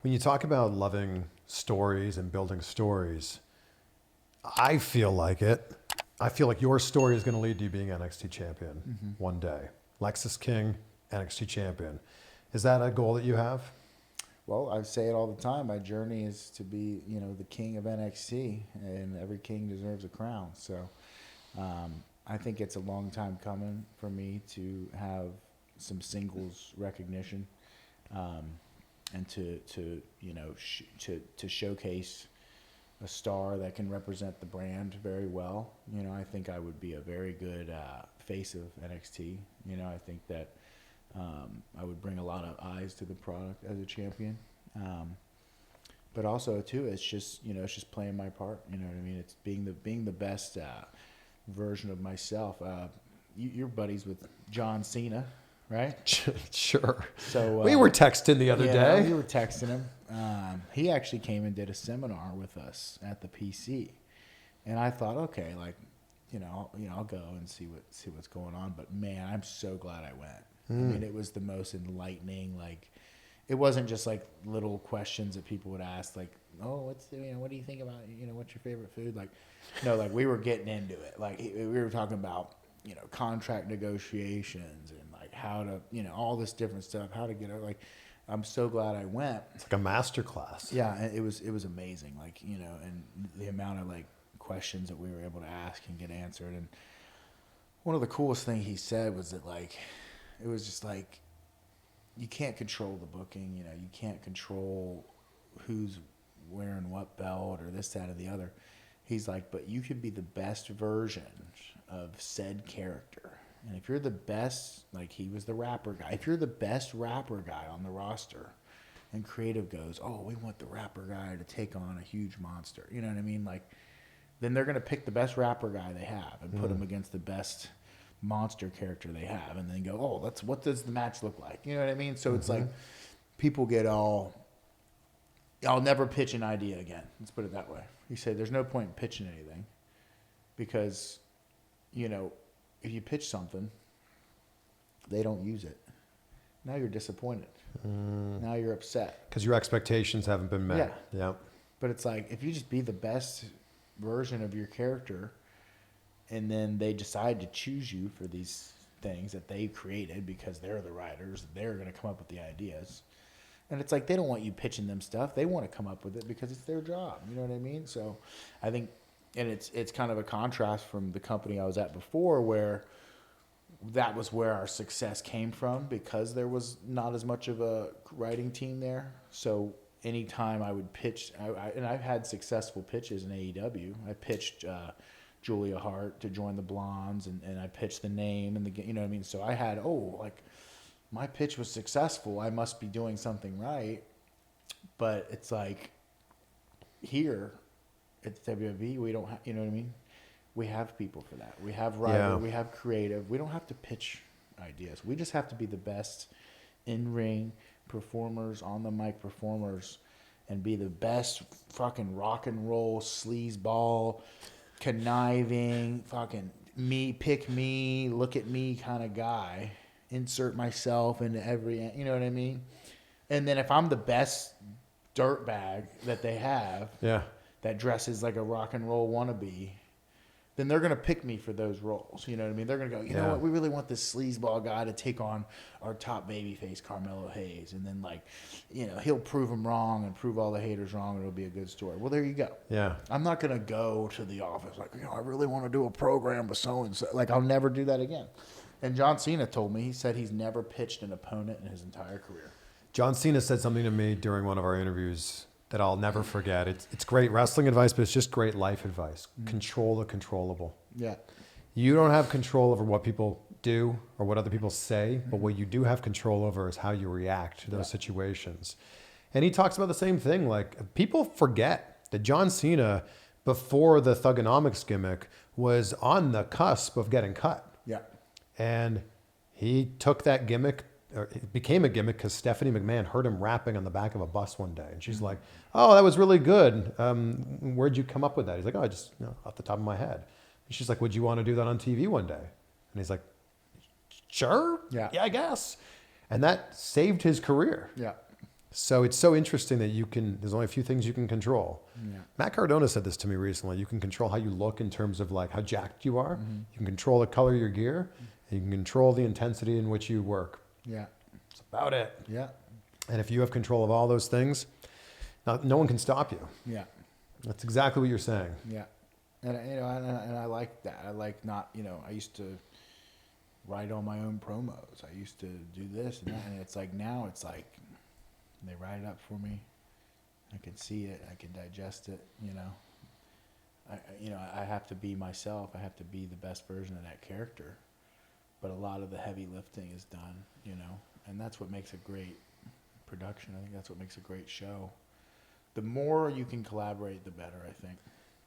When you talk about loving stories and building stories, I feel like your story is going to lead to you being NXT champion one day. Lexis King, NXT champion. Is that a goal that you have? Well, I say it all the time. My journey is to be, the king of NXT, and every king deserves a crown. So, I think it's a long time coming for me to have some singles recognition, and to showcase a star that can represent the brand very well. I think I would be a very good face of NXT. I think that I would bring a lot of eyes to the product as a champion. But also too, it's just playing my part. You know what I mean? It's being the best version of myself. You're buddies with John Cena, right? Sure. So we were texting the other day. We were texting him. He actually came and did a seminar with us at the PC, and I thought, okay, I'll go and see what's going on. But man, I'm so glad I went. I mean, it was the most enlightening. It wasn't just little questions that people would ask, oh, what do you think about, what's your favorite food? No, we were getting into it. We were talking about, contract negotiations and how to, all this different stuff, how to get it. I'm so glad I went. It's like a master class. Yeah, and it was amazing. And the amount of questions that we were able to ask and get answered. And one of the coolest things he said was that it was just you can't control the booking, you can't control who's wearing what belt or this, that, or the other. He's like, but you could be the best version of said character. And if you're the best, he was the rapper guy, if you're the best rapper guy on the roster and creative goes, oh, we want the rapper guy to take on a huge monster. You know what I mean? Then they're going to pick the best rapper guy they have and put him against the best monster character they have, and then go, oh, what does the match look like? You know what I mean? So it's people get all, I'll never pitch an idea again. Let's put it that way. He said, there's no point in pitching anything because, if you pitch something, they don't use it. Now you're disappointed. Now you're upset. Because your expectations haven't been met. Yeah. But it's if you just be the best version of your character, and then they decide to choose you for these things that they created because they're the writers. They're going to come up with the ideas. And it's they don't want you pitching them stuff. They want to come up with it because it's their job. You know what I mean? So I think, and it's kind of a contrast from the company I was at before where that was where our success came from because there was not as much of a writing team there. So anytime I would pitch, and I've had successful pitches in AEW. I pitched Julia Hart to join the Blondes, and I pitched the name and you know what I mean? So I had, my pitch was successful. I must be doing something right. But it's here at WWE, we don't have, you know what I mean? We have people for that. We have writer, we have creative. We don't have to pitch ideas. We just have to be the best in-ring performers, on the mic performers, and be the best fucking rock and roll, sleazeball, conniving, fucking pick me, look at me kind of guy. Insert myself into every, you know what I mean? And then if I'm the best dirtbag that they have, that dresses like a rock and roll wannabe, then they're going to pick me for those roles. You know what I mean? They're going to go, you know what? We really want this sleazeball guy to take on our top babyface, Carmelo Hayes. And then, he'll prove him wrong and prove all the haters wrong, and it'll be a good story. Well, there you go. Yeah. I'm not going to go to the office I really want to do a program with so-and-so. I'll never do that again. And John Cena told me, he said he's never pitched an opponent in his entire career. John Cena said something to me during one of our interviews that I'll never forget. It's great wrestling advice, but it's just great life advice. Control the controllable. Yeah. You don't have control over what people do or what other people say, but what you do have control over is how you react to those situations. And he talks about the same thing. People forget that John Cena, before the Thugonomics gimmick, was on the cusp of getting cut. Yeah. And he took that gimmick, or it became a gimmick because Stephanie McMahon heard him rapping on the back of a bus one day. And she's like, oh, that was really good. Where'd you come up with that? He's like, oh, I just, off the top of my head. And she's like, would you want to do that on TV one day? And he's like, sure. Yeah, I guess. And that saved his career. Yeah. So it's so interesting that there's only a few things you can control. Yeah. Matt Cardona said this to me recently. You can control how you look in terms of like how jacked you are. Mm-hmm. You can control the color of your gear. And you can control the intensity in which you work. Yeah. That's about it. Yeah. And if you have control of all those things, no one can stop you. Yeah. That's exactly what you're saying. Yeah. And I like that. I like not, I used to write all my own promos. I used to do this and that, and it's like now it's like they write it up for me. I can see it. I can digest it. I have to be myself. I have to be the best version of that character. But a lot of the heavy lifting is done, and that's what makes a great production. I think that's what makes a great show. The more you can collaborate, the better, I think.